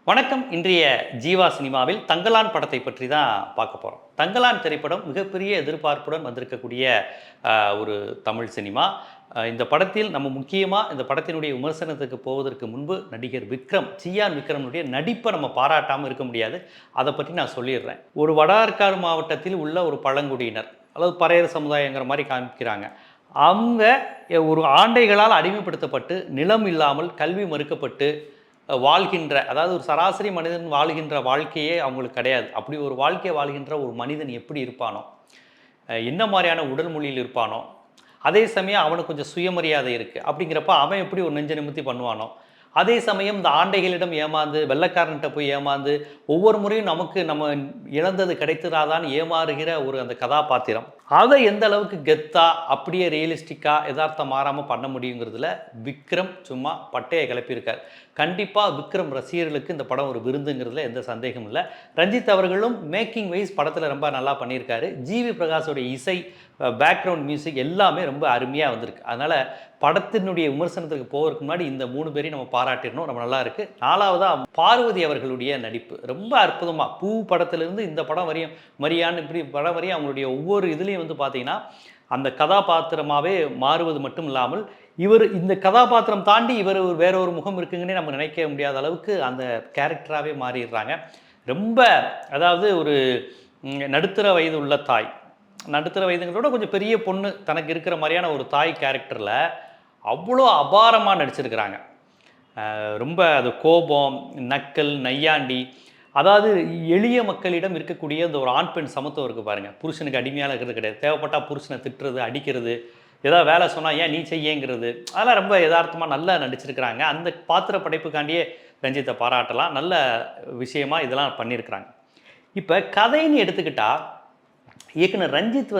வணக்கம். இன்றைய ஜீவா சினிமாவில் தங்கலான் படத்தை பற்றி தான் பார்க்க போகிறோம். தங்கலான் திரைப்படம் மிகப்பெரிய எதிர்பார்ப்புடன் வந்திருக்கக்கூடிய ஒரு தமிழ் சினிமா. இந்த படத்தில் நம்ம முக்கியமாக இந்த படத்தினுடைய விமர்சனத்துக்கு போவதற்கு முன்பு நடிகர் விக்ரம், சியான் விக்ரமுடைய நடிப்பை நம்ம பாராட்டாமல் இருக்க முடியாது. அதை பற்றி நான் சொல்லிடுறேன். ஒரு வடார்காடு மாவட்டத்தில் உள்ள ஒரு பழங்குடியினர், அல்லது பறையர் சமுதாயங்கிற மாதிரி காமிக்கிறாங்க. அவங்க ஒரு ஆண்டைகளால் அடிமைப்படுத்தப்பட்டு, நிலம் இல்லாமல், கல்வி மறுக்கப்பட்டு வாழ்கின்ற, அதாவது ஒரு சராசரி மனிதன் வாழ்கின்ற வாழ்க்கையே அவங்களுக்கு கிடையாது. அப்படி ஒரு வாழ்க்கையை வாழ்கின்ற ஒரு மனிதன் எப்படி இருப்பானோ, என்ன மாதிரியான உடல் மொழியில் இருப்பானோ, அதே சமயம் அவனுக்கு கொஞ்சம் சுயமரியாதை இருக்குது அப்படிங்கிறப்ப அவன் எப்படி ஒரு நெஞ்ச நிமித்தி பண்ணுவானோ, அதே சமயம் இந்த ஆண்டைகளிடம் ஏமாந்து, வெள்ளைக்காரன்கிட்ட போய் ஏமாந்து, ஒவ்வொரு முறையும் நமக்கு நம்ம இழந்தது கிடைத்ததாதான் ஏமாறுகிற ஒரு அந்த கதாபாத்திரம், அதை எந்த அளவுக்கு கெத்தா அப்படியே ரியலிஸ்டிக்காக யதார்த்தம் மாறாமல் பண்ண முடியுங்கிறதுல விக்ரம் சும்மா பட்டையை கிளப்பியிருக்கார். கண்டிப்பாக விக்ரம் ரசிகர்களுக்கு இந்த படம் ஒரு விருந்துங்கிறதுல எந்த சந்தேகமும் இல்லை. ரஞ்சித் அவர்களும் மேக்கிங் வைஸ் படத்தில் ரொம்ப நல்லா பண்ணியிருக்காரு. ஜிவி பிரகாஷோடைய இசை, பேக்ரவுண்ட் மியூசிக் எல்லாமே ரொம்ப அருமையாக வந்திருக்கு. அதனால் படத்தினுடைய விமர்சனத்துக்கு போகிறதுக்கு முன்னாடி இந்த 3 பேரையும் நம்ம பாராட்டிடணும். ரொம்ப நல்லா இருக்குது. 4வதாக பார்வதி அவர்களுடைய நடிப்பு ரொம்ப அற்புதமாக, பூ படத்திலிருந்து இந்த படம் வரையும், மரியான்னு இப்படி படம் வரையும் அவங்களுடைய ஒவ்வொரு இதுலேயும் வந்து பார்த்திங்கன்னா அந்த கதாபாத்திரமாகவே மாறுவது மட்டும் இல்லாமல், இவர் இந்த கதாபாத்திரம் தாண்டி இவர் வேற ஒரு முகம் இருக்குங்கன்னே நம்ம நினைக்க முடியாத அளவுக்கு அந்த கேரக்டராகவே மாறிடுறாங்க. ரொம்ப, அதாவது ஒரு நடுத்தர வயது உள்ள தாய், நடுத்தர வயதுங்களோட கொஞ்சம் பெரிய பொண்ணு தனக்கு இருக்கிற மாதிரியான ஒரு தாய் கேரக்டரில் அவ்வளோ அபாரமாக நடிச்சிருக்கிறாங்க. ரொம்ப அது கோபம், நக்கல், நையாண்டி, அதாவது எளிய மக்களிடம் இருக்கக்கூடிய இந்த ஒரு ஆண் பெண் சமத்துவம் இருக்குது பாருங்கள். புருஷனுக்கு அடிமையாக இருக்கிறது கிடையாது. தேவைப்பட்டால் புருஷனை திட்டுறது, அடிக்கிறது, ஏதாவது வேலை சொன்னால் ஏன் நீ செய்யங்கிறது, அதெல்லாம் ரொம்ப யதார்த்தமாக நல்லா நடிச்சிருக்கிறாங்க. அந்த பாத்திர படைப்புக்காண்டியே ரஞ்சித்தை பாராட்டலாம். நல்ல விஷயமாக இதெல்லாம் பண்ணியிருக்கிறாங்க. இப்போ கதைன்னு எடுத்துக்கிட்டால், இயக்குனர் ரஞ்சித்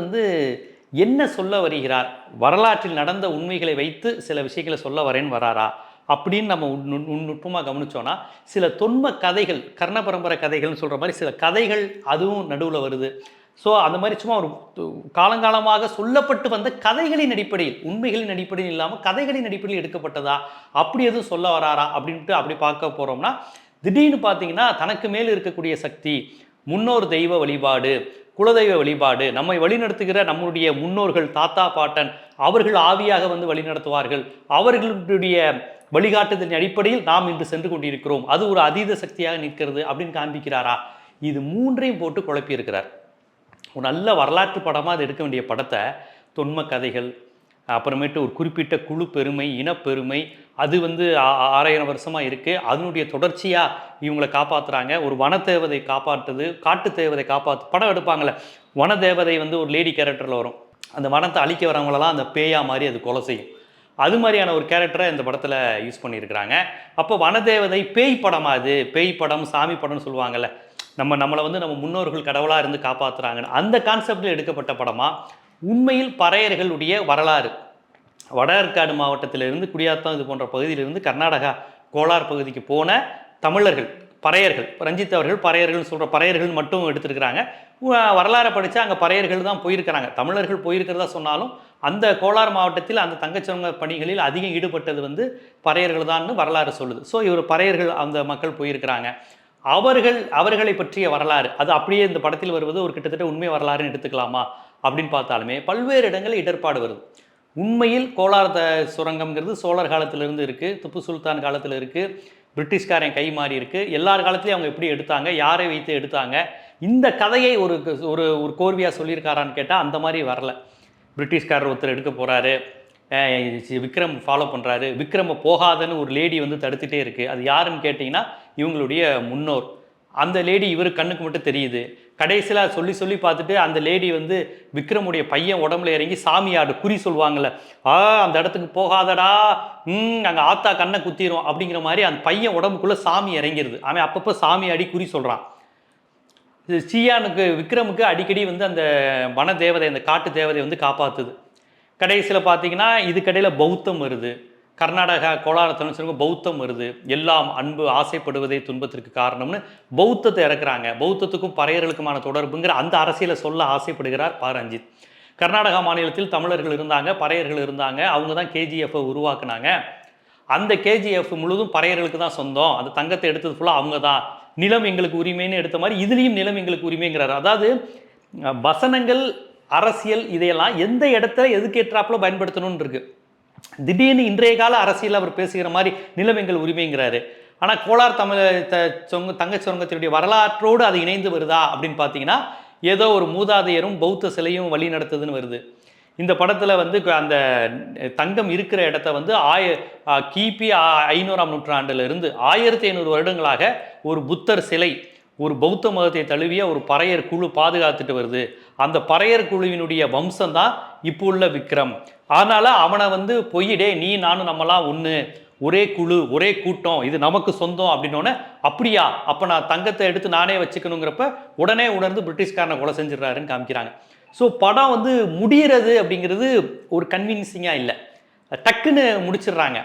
என்ன சொல்ல வருகிறார், வரலாற்றில் நடந்த உண்மைகளை வைத்து சில விஷயங்களை சொல்ல வரேன்னு வராரா அப்படின்னு நம்ம நுட்பமாக கவனித்தோன்னா, சில தொன்ம கதைகள், கர்ண பரம்பரை கதைகள்னு சொல்கிற மாதிரி சில கதைகள் அதுவும் நடுவில் வருது. ஸோ அந்த மாதிரி சும்மா ஒரு காலங்காலமாக சொல்லப்பட்டு வந்த கதைகளின் அடிப்படையில், உண்மைகளின் அடிப்படையில் இல்லாமல் கதைகளின் அடிப்படையில் எடுக்கப்பட்டதா, அப்படி எதுவும் சொல்ல வராரா அப்படின்ட்டு அப்படி பார்க்க போகிறோம்னா, திடீர்னு பார்த்தீங்கன்னா தனக்கு மேல் இருக்கக்கூடிய சக்தி, முன்னோர் தெய்வ வழிபாடு, குலதெய்வ வழிபாடு, நம்மை வழிநடத்துகிற நம்முடைய முன்னோர்கள், தாத்தா பாட்டன், அவர்கள் ஆவியாக வழிநடத்துவார்கள், அவர்களுடைய வழிகாட்டுதலின் அடிப்படையில் நாம் இன்று சென்று கொண்டிருக்கிறோம், அது ஒரு அதீத சக்தியாக நிற்கிறது அப்படின்னு காண்பிக்கிறாரா? இது 3ஐயும் போட்டு குழப்பியிருக்கிறார். ஒரு நல்ல வரலாற்று படமாக அது எடுக்க வேண்டிய படத்தை தொன்ம கதைகள், அப்புறமேட்டு ஒரு குறிப்பிட்ட குழு பெருமை, இனப்பெருமை, அது 6000 வருஷமாக இருக்குது, அதனுடைய தொடர்ச்சியாக இவங்களை காப்பாற்றுறாங்க. ஒரு வனதேவதை காப்பாற்றுது, காட்டு தேவதை படம் எடுப்பாங்களே, வனதேவதை ஒரு லேடி கேரக்டரில் வரும். அந்த வனத்தை அழிக்க வரவங்களெல்லாம் அந்த பேயா மாதிரி அது கொலை செய்யும். அது மாதிரியான ஒரு கேரக்டரை இந்த படத்தில் யூஸ் பண்ணியிருக்கிறாங்க. அப்போ வனதேவதை பேய் படமாக, அது பேய் படம், சாமி படம்னு சொல்லுவாங்கள்ல, நம்மளை நம்ம முன்னோர்கள் கடவுளாக இருந்து காப்பாற்றுறாங்கன்னு அந்த கான்செப்டில் எடுக்கப்பட்ட படமாக, உண்மையில் பறையர்களுடைய வரலாறு, வடார்காடு மாவட்டத்திலிருந்து குடியாத்தம் இது போன்ற பகுதியிலிருந்து கர்நாடகா கோலார் பகுதிக்கு போன தமிழர்கள், பறையர்கள், ரஞ்சித் அவர்கள் பறையர்கள் சொல்கிற பறையர்கள் மட்டும் எடுத்துருக்கிறாங்க. வரலாறை படித்தா அங்கே பறையர்கள் தான் போயிருக்கிறாங்க. தமிழர்கள் போயிருக்கிறதா சொன்னாலும் அந்த கோலார் மாவட்டத்தில் அந்த தங்கச்சங்க பணிகளில் அதிகம் ஈடுபட்டது பறையர்கள் தான்னு வரலாறு சொல்லுது. ஸோ இவர் பறையர்கள், அந்த மக்கள் போயிருக்கிறாங்க. அவர்களை பற்றிய வரலாறு அது அப்படியே இந்த படத்தில் வருவது ஒரு கிட்டத்தட்ட உண்மை வரலாறுன்னு எடுத்துக்கலாமா அப்படின்னு பார்த்தாலுமே பல்வேறு இடங்களில் இடர்பாடு வருது. உண்மையில் கோலார் சுரங்கம்ங்கிறது சோழர் காலத்திலிருந்து இருக்குது, திப்பு சுல்தான் காலத்தில் இருக்குது, பிரிட்டிஷ்காரன் கை மாறி இருக்குது. எல்லார் காலத்துலேயும் அவங்க எப்படி எடுத்தாங்க, யாரை வைத்து எடுத்தாங்க, இந்த கதையை ஒரு ஒரு ஒரு கோர்வையாக சொல்லியிருக்காரான்னு கேட்டால் அந்த மாதிரி வரல. பிரிட்டிஷ்காரர் ஒருத்தர் எடுக்க போகிறாரு, விக்ரம் ஃபாலோ பண்ணுறாரு, விக்ரம போகாதன்னு ஒரு லேடி தடுத்துகிட்டே இருக்குது. அது யாருன்னு கேட்டிங்கன்னா இவங்களுடைய முன்னோர். அந்த லேடி இவர் கண்ணுக்கு மட்டும் தெரியுது. கடைசியில் சொல்லி பார்த்துட்டு அந்த லேடி விக்ரமுடைய பையன் உடம்புல இறங்கி சாமியாடு குறி சொல்லுவாங்கள்ல, அந்த இடத்துக்கு போகாதடா, அங்கே ஆத்தா கண்ணை குத்திரும் அப்படிங்கிற மாதிரி அந்த பையன் உடம்புக்குள்ளே சாமி இறங்கிடுது. அவன் அப்பப்போ சாமி அடி குறி சொல்கிறான். சியானுக்கு, விக்ரமுக்கு அடிக்கடி அந்த வன தேவதை, அந்த காட்டு தேவதை காப்பாற்றுது. கடைசியில் பார்த்தீங்கன்னா இதுக்கடையில் பௌத்தம் வருது. கர்நாடகா கோலாரத்தன்னு சொல்லுங்க, பௌத்தம் வருது. எல்லாம் அன்பு ஆசைப்படுவதே துன்பத்திற்கு காரணம்னு பௌத்தத்தை இறக்குறாங்க. பௌத்தத்துக்கும் பறையர்களுக்குமான தொடர்புங்கிற அந்த அரசியலை சொல்ல ஆசைப்படுகிறார் ரஞ்சித். கர்நாடகா மாநிலத்தில் தமிழர்கள் இருந்தாங்க, பறையர்கள் இருந்தாங்க, அவங்க தான் KGF உருவாக்குனாங்க. அந்த கேஜிஎஃப் முழுதும் பறையர்களுக்கு தான் சொந்தம், அந்த தங்கத்தை எடுத்தது ஃபுல்லாக அவங்க தான், நிலம் எங்களுக்கு உரிமைன்னு எடுத்த மாதிரி இதுலேயும் நிலம் எங்களுக்கு உரிமைங்கிறார். அதாவது வசனங்கள், அரசியல் இதையெல்லாம் எந்த இடத்துல எதுக்கேற்றாப்புல பயன்படுத்தணும்னு இருக்கு. திடீர்னு இன்றைய கால அரசியல் அவர் பேசுகிற மாதிரி நிலம் எங்கள் உரிமைங்கிறாரு. ஆனால் கோலார் தமிழ் தங்க சுரங்கத்தினுடைய வரலாற்றோடு அது இணைந்து வருதா அப்படின்னு பார்த்தீங்கன்னா ஏதோ ஒரு மூதாதையரும் பௌத்த சிலையும் வழி நடத்துதுன்னு வருது. இந்த படத்தில் வந்து அந்த தங்கம் இருக்கிற இடத்த வந்து கிபி 500ஆம் நூற்றாண்டிலிருந்து 1500 வருடங்களாக ஒரு புத்தர் சிலை, ஒரு பௌத்த மதத்தை தழுவிய ஒரு பறையர் குழு பாதுகாத்துட்டு வருது. அந்த பறையர் குழுவினுடைய வம்சம் தான் இப்போ உள்ள விக்ரம். அதனால் அவனை வந்து பொய்யிடே நீ நானும் நம்மளாம் ஒன்று, ஒரே குழு ஒரே கூட்டம், இது நமக்கு சொந்தம் அப்படின்னோடனே அப்படியா அப்போ நான் தங்கத்தை எடுத்து நானே வச்சுக்கணுங்கிறப்ப உடனே உணர்ந்து பிரிட்டிஷ்காரனை கொலை செஞ்சிடறாருன்னு காமிக்கிறாங்க. ஸோ படம் வந்து முடிகிறது அப்படிங்கிறது ஒரு கன்வின்சிங்காக இல்லை, டக்குன்னு முடிச்சிடுறாங்க.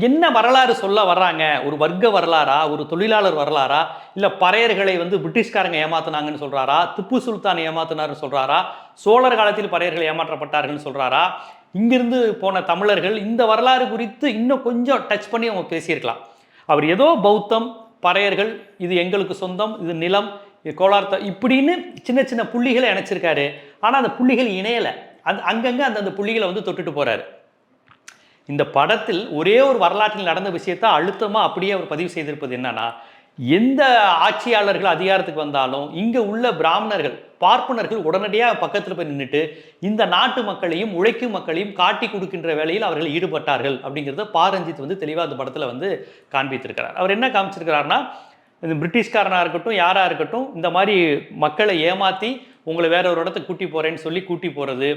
என்ன வரலாறு சொல்ல வர்றாங்க? ஒரு வர்க்க வரலாறா, ஒரு தொழிலாளர் வரலாறா, இல்லை பறையர்களை வந்து பிரிட்டிஷ்காரங்க ஏமாத்தினாங்கன்னு சொல்கிறாரா, திப்பு சுல்தான் ஏமாத்தினார்னு சொல்கிறாரா, சோழர் காலத்தில் பறையர்கள் ஏமாற்றப்பட்டார்கள்னு சொல்கிறாரா, இங்கிருந்து போன தமிழர்கள், இந்த வரலாறு குறித்து இன்னும் கொஞ்சம் டச் பண்ணி அவங்க பேசியிருக்கலாம். அவர் ஏதோ பௌத்தம், பறையர்கள், இது எங்களுக்கு சொந்தம், இது நிலம், இது கோலார்த்த இப்படின்னு சின்ன சின்ன புள்ளிகளை இணைச்சிருக்காரு. ஆனால் அந்த புள்ளிகள் இணையலை, அங்கங்கே அந்தந்த புள்ளிகளை வந்து தொட்டுட்டு போகிறாரு. இந்த படத்தில் ஒரே ஒரு வரலாற்றில் நடந்த விஷயத்தை அழுத்தமாக அப்படியே அவர் பதிவு செய்திருப்பது என்னன்னா, எந்த ஆட்சியாளர்கள் அதிகாரத்துக்கு வந்தாலும் இங்கே உள்ள பிராமணர்கள், பார்ப்பனர்கள் உடனடியாக பக்கத்தில் போய் நின்றுட்டு இந்த நாட்டு மக்களையும் உழைக்கும் மக்களையும் காட்டி கொடுக்கின்ற வேலையில் அவர்கள் ஈடுபட்டார்கள் அப்படிங்கிறத பாரஞ்சித் வந்து தெளிவாக அந்த படத்தில் வந்து காண்பித்திருக்கிறார். அவர் என்ன காமிச்சிருக்கிறாருன்னா, இந்த பிரிட்டிஷ்காரனாக இருக்கட்டும் யாராக இருக்கட்டும் இந்த மாதிரி மக்களை ஏமாற்றி உங்களை வேற ஒரு இடத்துக்கு கூட்டி போகிறேன்னு சொல்லி கூட்டி போகிறது,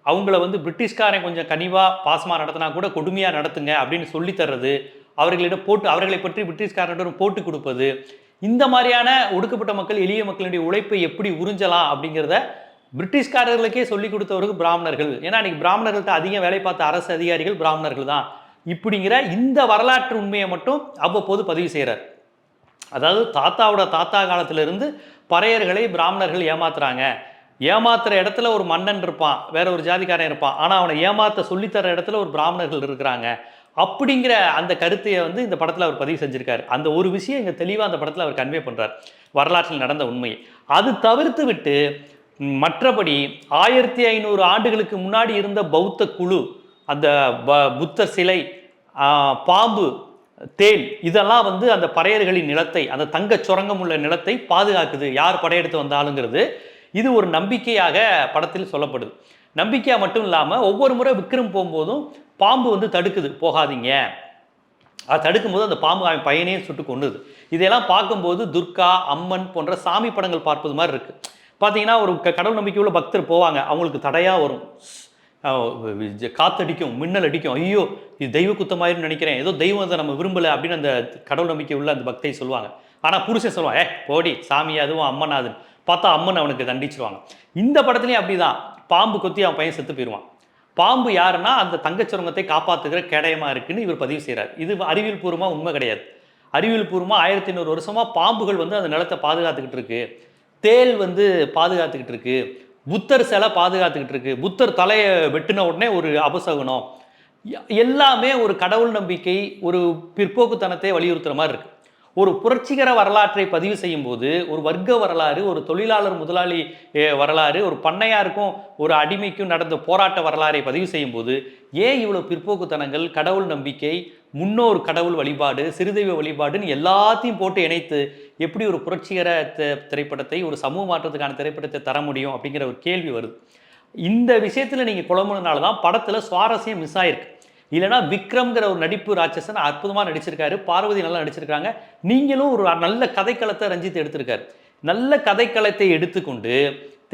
அவங்கள வந்து பிரிட்டிஷ்காரன் கொஞ்சம் கனிவாக பாசமாக நடத்தினா கூட கொடுமையாக நடத்துங்க அப்படின்னு சொல்லித்தர்றது, அவர்களை பற்றி பிரிட்டிஷ்காரனிடம் போட்டு கொடுப்பது, இந்த மாதிரியான ஒடுக்கப்பட்ட மக்கள், எளிய மக்களுடைய உழைப்பை எப்படி உறிஞ்சலாம் அப்படிங்கிறத பிரிட்டிஷ்காரர்களுக்கே சொல்லிக் கொடுத்தவர்கள் பிராமணர்கள். ஏன்னா அன்றைக்கி பிராமணர்கள்ட்ட அதிகம் வேலை பார்த்த அரசு அதிகாரிகள் பிராமணர்கள் தான். இப்படிங்கிற இந்த வரலாற்று உண்மையை மட்டும் அவ்வப்போது பதிவு செய்கிறார். அதாவது தாத்தாவோட தாத்தா காலத்திலிருந்து பறையர்களை பிராமணர்கள் ஏமாத்துறாங்க, ஏமாத்துற இடத்துல ஒரு மன்னன் இருப்பான், வேற ஒரு ஜாதிக்காரன் இருப்பான், ஆனால் அவனை ஏமாற்ற சொல்லித்தர இடத்துல ஒரு பிராமணர்கள் இருக்கிறாங்க அப்படிங்கிற அந்த கருத்தையை வந்து இந்த படத்தில் அவர் பதிவு செஞ்சிருக்காரு. அந்த ஒரு விஷயம் இங்கே தெளிவாக அந்த படத்தில் அவர் கன்வே பண்ணுறார், வரலாற்றில் நடந்த உண்மையை. அது தவிர்த்து விட்டு மற்றபடி 1500 ஆண்டுகளுக்கு முன்னாடி இருந்த பௌத்த குழு, அந்த புத்தர் சிலை, பாம்பு, தேன், இதெல்லாம் வந்து அந்த பறையர்களின் நிலத்தை, அந்த தங்க சுரங்கம் உள்ள நிலத்தை பாதுகாக்குது யார் படையெடுத்து வந்தாலுங்கிறது. இது ஒரு நம்பிக்கையாக படத்தில் சொல்லப்படுது. நம்பிக்கையாக மட்டும் இல்லாமல் ஒவ்வொரு முறை விக்ரம் போகும்போதும் பாம்பு வந்து தடுக்குது, போகாதீங்க. அது தடுக்கும்போது அந்த பாம்பு அவன் பையனையே சுட்டு கொண்டுது. இதையெல்லாம் பார்க்கும்போது துர்கா, அம்மன் போன்ற சாமி படங்கள் பார்ப்பது மாதிரி இருக்குது. பார்த்தீங்கன்னா ஒரு கடவுள் நம்பிக்கை உள்ள பக்தர் போவாங்க, அவங்களுக்கு தடையாக வரும், காத்தடிக்கும், மின்னல் அடிக்கும், ஐயோ இது தெய்வ குத்தமாயிருன்னு நினைக்கிறேன், ஏதோ தெய்வத்தை நம்ம விரும்பலை அப்படின்னு அந்த கடவுள் நம்பிக்கை உள்ள அந்த பக்தை சொல்லுவாங்க. ஆனால் புருஷன் சொல்லுவான், போடி சாமி அதுவும் அம்மனாதுன்னு பார்த்தா அம்மன் அவனுக்கு தண்டிச்சிருவாங்க. இந்த படத்துலையும் அப்படி தான், பாம்பு கொத்தி அவன் பையன் செத்து போயிடுவான். பாம்பு யாருன்னா அந்த தங்கச்சுரங்கத்தை காப்பாற்றுகிற கேடயமாக இருக்குன்னு இவர் பதிவு செய்கிறார். இது அறிவியல் பூர்வமாக உண்மை கிடையாது. அறிவியல் பூர்வமாக 1500 வருஷமாக பாம்புகள் வந்து அந்த நிலத்தை பாதுகாத்துக்கிட்டு இருக்கு, தேல் வந்து பாதுகாத்துக்கிட்டு இருக்கு, புத்தர் சிலை பாதுகாத்துக்கிட்டு இருக்கு, புத்தர் தலையை வெட்டின உடனே ஒரு அபசகுனம், எல்லாமே ஒரு கடவுள் நம்பிக்கை, ஒரு பிற்போக்குத்தனத்தை வலியுறுத்துகிற மாதிரி இருக்குது. ஒரு புரட்சிகர வரலாற்றை பதிவு செய்யும் போது ஒரு வர்க்க வரலாறு, ஒரு தொழிலாளர் முதலாளி வரலாறு, ஒரு பண்ணையாருக்கும் ஒரு அடிமைக்கும் நடந்த போராட்ட வரலாறை பதிவு செய்யும் போது ஏன் இவ்வளோ பிற்போக்குத்தனங்கள், கடவுள் நம்பிக்கை, முன்னோர் கடவுள் வழிபாடு, சிறுதெய்வ வழிபாடுன்னு எல்லாத்தையும் போட்டு இணைத்து எப்படி ஒரு புரட்சிகர திரைப்படத்தை, ஒரு சமூக மாற்றத்துக்கான திரைப்படத்தை தர முடியும் அப்படிங்கிற ஒரு கேள்வி வருது. இந்த விஷயத்தில் நீங்கள் குழம்புனால தான் படத்தில் சுவாரஸ்யம் மிஸ் ஆயிருக்கு. இல்லைனா விக்ரம்ங்கிற ஒரு நடிப்பு ராட்சசன் அற்புதமாக நடிச்சிருக்காரு, பார்வதி நல்லா நடிச்சிருக்காங்க, நீங்களும் ஒரு நல்ல கதைக்களத்தை ரஞ்சித் எடுத்திருக்காரு. நல்ல கதைக்களத்தை எடுத்துக்கொண்டு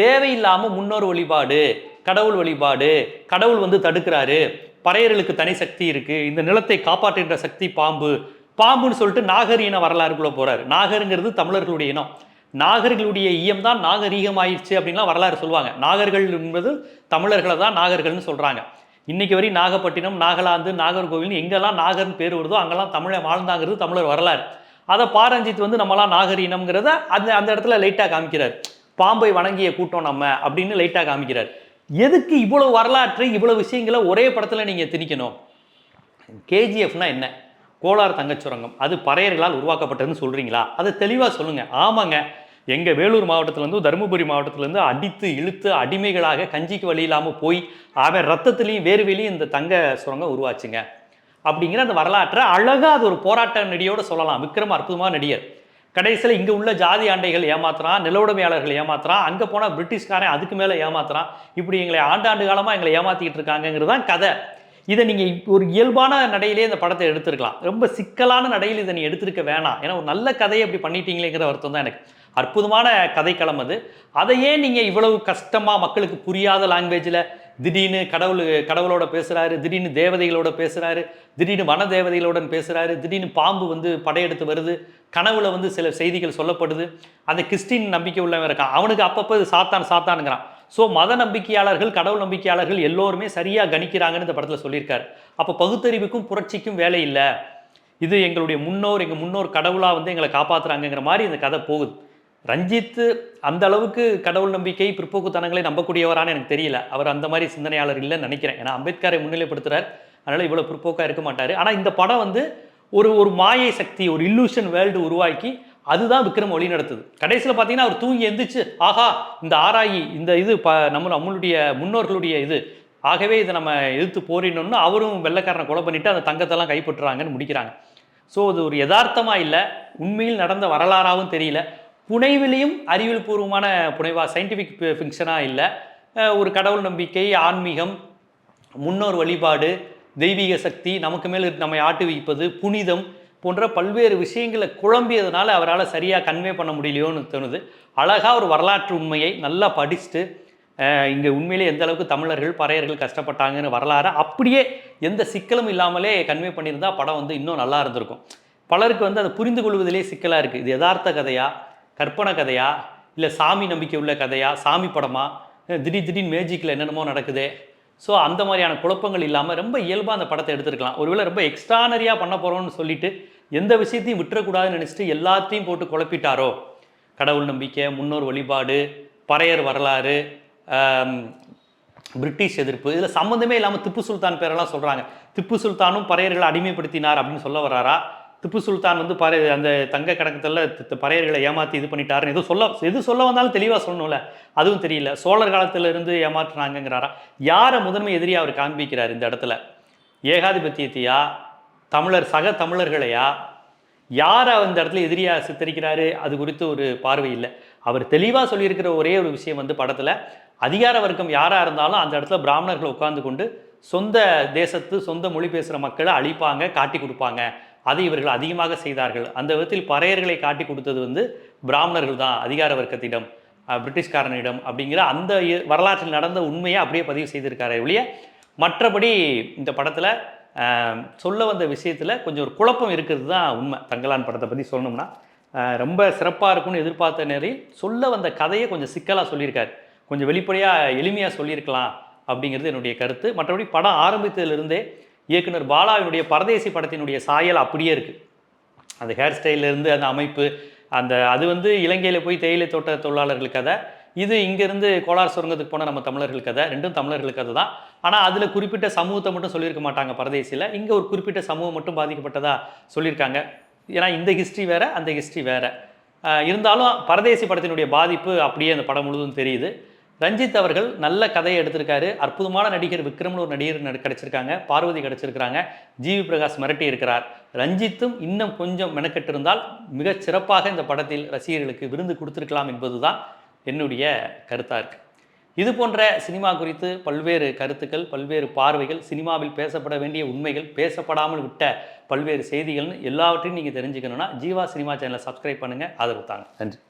தேவையில்லாமல் முன்னோர் வழிபாடு, கடவுள் வழிபாடு, கடவுள் வந்து தடுக்கிறாரு, பறையர்களுக்கு தனி சக்தி இருக்குது, இந்த நிலத்தை காப்பாற்றுகின்ற சக்தி பாம்புன்னு சொல்லிட்டு நாகரீன வரலாறுக்குள்ளே போகிறாரு. நாகருங்கிறது தமிழர்களுடைய இனம், நாகர்களுடைய ஈயம் தான் நாகரீகம் ஆயிடுச்சு அப்படின்லாம் வரலாறு சொல்லுவாங்க. நாகர்கள் என்பது தமிழர்களை தான் நாகர்கள்னு சொல்கிறாங்க. இன்றைக்கி வரை நாகப்பட்டினம், நாகாலாந்து, நாகர்கோவில்னு எங்கெல்லாம் நாகர்னு பேர் வருதோ அங்கெல்லாம் தமிழை வாழ்ந்தாங்கிறது தமிழர் வரலாறு. அதை பாரஞ்சித் வந்து நம்மளாம் நாகரீனம்ங்கிறத அந்த இடத்துல லைட்டாக காமிக்கிறார். பாம்பை வணங்கிய கூட்டம் நம்ம அப்படின்னு லைட்டாக காமிக்கிறார். எதுக்கு இவ்வளோ வரலாற்று, இவ்வளோ விஷயங்களை ஒரே படத்தில் நீங்கள் திணிக்கணும்? கேஜிஎஃப்னா என்ன? கோலார் தங்கச் சுரங்கம் அது பறையர்களால் உருவாக்கப்பட்டதுன்னு சொல்கிறீங்களா? அதை தெளிவாக சொல்லுங்கள். ஆமாங்க, எங்கள் வேலூர் மாவட்டத்திலேருந்து தருமபுரி மாவட்டத்திலேருந்து அடித்து இழுத்து அடிமைகளாக கஞ்சிக்கு வழி இல்லாமல் போய் அவன் ரத்தத்துலேயும் வேர்வையிலையும் இந்த தங்க சுரங்கம் உருவாச்சுங்க அப்படிங்கிற அந்த வரலாற்றை அழகாக அது ஒரு போராட்ட நடிகையோடு சொல்லலாம். விக்ரம் அற்புதமான நடிகர். கடைசியில் இங்கே உள்ள ஜாதி ஆண்டைகள் ஏமாத்துறான், நிலவுடைமையாளர்கள் ஏமாத்துறான், அங்கே போனால் பிரிட்டிஷ்காரன் அதுக்கு மேலே ஏமாத்துறான். இப்படி எங்களை ஆண்டாண்டு காலமாக எங்களை ஏமாற்றிக்கிட்டு இருக்காங்கிறது தான் கதை. இதை நீங்கள் ஒரு இயல்பான நடையிலே இந்த படத்தை எடுத்துருக்கலாம். ரொம்ப சிக்கலான நடையில் இதை நீ எடுத்திருக்க வேணாம். ஏன்னா ஒரு நல்ல கதையை இப்படி பண்ணிட்டீங்களேங்கிற வருத்தம் தான் எனக்கு. அற்புதமான கதைக்களம் அது. அதையே நீங்கள் இவ்வளவு கஷ்டமாக மக்களுக்கு புரியாத லாங்குவேஜில் திடீர்னு கடவுளோட பேசுகிறாரு, திடீர்னு தேவதைகளோட பேசுகிறாரு, திடீர்னு வன தேவதைகளுடன் பேசுகிறாரு, திடீர்னு பாம்பு வந்து படையெடுத்து வருது, கனவுல வந்து சில செய்திகள் சொல்லப்படுது. அந்த கிறிஸ்டின் நம்பிக்கை உள்ளவன் இருக்கான், அவனுக்கு அப்பப்போ இது சாத்தானுங்கிறான். ஸோ மத நம்பிக்கையாளர்கள் கடவுள் நம்பிக்கையாளர்கள் எல்லோருமே சரியாக கணிக்கிறாங்கன்னு இந்த படத்தில் சொல்லியிருக்காரு. அப்போ பகுத்தறிவுக்கும் புரட்சிக்கும் வேலை இல்லை, இது எங்களுடைய எங்கள் முன்னோர் கடவுளாக வந்து எங்களை காப்பாற்றுறாங்கிற மாதிரி இந்த கதை போகுது. ரஞ்சித் அந்த அளவுக்கு கடவுள் நம்பிக்கை பிற்போக்குத்தனங்களை நம்பக்கூடியவரான்னு எனக்கு தெரியல. அவர் அந்த மாதிரி சிந்தனையாளர் இல்லைன்னு நினைக்கிறேன். ஏன்னா அம்பேத்கரை முன்னிலைப்படுத்துகிறார், அதனால் இவ்வளோ பிற்போக்காக இருக்க மாட்டார். ஆனால் இந்த படம் வந்து ஒரு மாயை சக்தி, ஒரு இல்லூஷன் வேர்ல்டு உருவாக்கி அதுதான் விக்ரம் வழி நடத்துது. கடைசியில் பார்த்தீங்கன்னா அவர் தூங்கி எந்திரிச்சு ஆஹா இந்த ஆராயி இந்த இது நம்மளுடைய முன்னோர்களுடைய இது, ஆகவே இதை நம்ம எதிர்த்து போரிடணும்னு அவரும் வெள்ளைக்காரனை கொலை பண்ணிவிட்டு அந்த தங்கத்தெல்லாம் கைப்பற்றுறாங்கன்னு முடிக்கிறாங்க. ஸோ அது ஒரு யதார்த்தமாக இல்லை, உண்மையில் நடந்த வரலாறாகவும் தெரியல, புனைவிலையும் அறிவியல் பூர்வமான புனைவா சயின்டிஃபிக் ஃபிக்ஷனாக இல்லை. ஒரு கடவுள் நம்பிக்கை, ஆன்மீகம், முன்னோர் வழிபாடு, தெய்வீக சக்தி, நமக்கு மேல் நம்மை ஆட்டு வைப்பது, புனிதம் போன்ற பல்வேறு விஷயங்களை குழம்பியதுனால அவரால் சரியாக கன்வே பண்ண முடியலையோன்னு தோணுது. அழகாக ஒரு வரலாற்று உண்மையை நல்லா படிச்சுட்டு இங்கே உண்மையிலே எந்த அளவுக்கு தமிழர்கள் பறையர்கள் கஷ்டப்பட்டாங்கன்னு வரலாறு அப்படியே எந்த சிக்கலும் இல்லாமலே கன்வே பண்ணியிருந்தால் படம் வந்து இன்னும் நல்லா இருந்திருக்கும். பலருக்கு வந்து அதை புரிந்து கொள்வதிலே சிக்கலாக இருக்குது. இது யதார்த்த கதையா, கற்பனை கதையா, இல்லை சாமி நம்பிக்கை உள்ள கதையா, சாமி படமா, திடீர்னு மேஜிக்கில் என்னென்னமோ நடக்குது. ஸோ அந்த மாதிரியான குழப்பங்கள் இல்லாமல் ரொம்ப இயல்பாக அந்த படத்தை எடுத்துருக்கலாம். ஒருவேளை ரொம்ப எக்ஸ்ட்ரானரியாக பண்ண போகிறோம்னு சொல்லிட்டு எந்த விஷயத்தையும் விட்டுறக்கூடாதுன்னு நினச்சிட்டு எல்லாத்தையும் போட்டு குழப்பிட்டாரோ, கடவுள் நம்பிக்கை, முன்னோர் வழிபாடு, பறையர் வரலாறு, பிரிட்டிஷ் எதிர்ப்பு, இதில் சம்மந்தமே இல்லாமல் திப்பு சுல்தான் பேரெல்லாம் சொல்கிறாங்க. திப்பு சுல்தானும் பறையர்களை அடிமைப்படுத்தினார் அப்படின்னு சொல்ல வர்றாரா? திப்பு சுல்தான் வந்து அந்த தங்க கடக்கத்தில் பறையர்களை ஏமாற்றி இது பண்ணிட்டாருன்னு எது சொல்ல வந்தாலும் தெளிவாக சொல்லணும்ல, அதுவும் தெரியல. சோழர் காலத்திலிருந்து ஏமாற்றுனாங்கிறாரா? யாரை முதன்மை எதிரியாக அவர் காண்பிக்கிறார் இந்த இடத்துல? ஏகாதிபத்தியத்தையா, சக தமிழர்களையா, யாரை அந்த இடத்துல எதிரியாக சித்தரிக்கிறாரு? அது குறித்து ஒரு பார்வை இல்லை. அவர் தெளிவாக சொல்லியிருக்கிற ஒரே ஒரு விஷயம் வந்து படத்தில், அதிகார வர்க்கம் யாராக இருந்தாலும் அந்த இடத்துல பிராமணர்களை உட்கார்ந்து கொண்டு சொந்த தேசத்து சொந்த மொழி பேசுகிற மக்களை அழிப்பாங்க, காட்டி கொடுப்பாங்க, அதை இவர்கள் அதிகமாக செய்தார்கள். அந்த விதத்தில் பறையர்களை காட்டி கொடுத்தது வந்து பிராமணர்கள் தான் அதிகார வர்க்கத்திடம், பிரிட்டிஷ்காரனிடம் அப்படிங்கிற அந்த வரலாற்றில் நடந்த உண்மையை அப்படியே பதிவு செய்திருக்காரு ஒழிய, மற்றபடி இந்த படத்தில் சொல்ல வந்த விஷயத்தில் கொஞ்சம் ஒரு குழப்பம் இருக்கிறது தான் உண்மை. தங்கலான் படத்தை பற்றி சொல்லணும்னா ரொம்ப சிறப்பாக இருக்கும்னு எதிர்பார்த்த நேரில் சொல்ல வந்த கதையை கொஞ்சம் சிக்கலாக சொல்லியிருக்காரு, கொஞ்சம் வெளிப்படையாக எளிமையாக சொல்லியிருக்கலாம் அப்படிங்கிறது என்னுடைய கருத்து. மற்றபடி படம் ஆரம்பித்ததிலிருந்தே இயக்குனர் பாலாவினுடைய பரதேசி படத்தினுடைய சாயல் அப்படியே இருக்குது. அந்த ஹேர் ஸ்டைலிருந்து அந்த அமைப்பு, அது வந்து இலங்கையில் போய் தேயிலை தோட்ட தொழிலாளர்கள் கதை, இது இங்கேருந்து கோலார் சுரங்கத்துக்கு போன நம்ம தமிழர்கள் கதை, ரெண்டும் தமிழர்கள் கதை தான். ஆனால் அதில் குறிப்பிட்ட சமூகத்தை மட்டும் சொல்லியிருக்க மாட்டாங்க பரதேசியில், இங்கே ஒரு குறிப்பிட்ட சமூகம் மட்டும் பாதிக்கப்பட்டதாக சொல்லியிருக்காங்க. ஏன்னா இந்த ஹிஸ்ட்ரி வேறு, அந்த ஹிஸ்ட்ரி வேறு இருந்தாலும் பரதேசி படத்தினுடைய பாதிப்பு அப்படியே அந்த படம் முழுவதும் தெரியுது. ரஞ்சித் அவர்கள் நல்ல கதையை எடுத்திருக்காரு. அற்புதமான நடிகர் விக்ரம்னு ஒரு நடிகர் கிடைச்சிருக்காங்க, பார்வதி கிடைச்சிருக்கிறாங்க, ஜிவி பிரகாஷ் மிரட்டி இருக்கிறார். ரஞ்சித்தும் இன்னும் கொஞ்சம் மெனக்கெட்டு இருந்தால் மிகச் சிறப்பாக இந்த படத்தில் ரசிகர்களுக்கு விருந்து கொடுத்துருக்கலாம் என்பது தான் என்னுடைய கருத்தாக இருக்குது. இது போன்ற சினிமா குறித்து பல்வேறு கருத்துக்கள், பல்வேறு பார்வைகள், சினிமாவில் பேசப்பட வேண்டிய உண்மைகள், பேசப்படாமல் விட்ட பல்வேறு செய்திகள்னு எல்லாவற்றையும் நீங்கள் தெரிஞ்சுக்கணுன்னா ஜீவா சினிமா சேனலை சப்ஸ்கிரைப் பண்ணுங்கள், ஆதரவு தாங்க. நன்றி.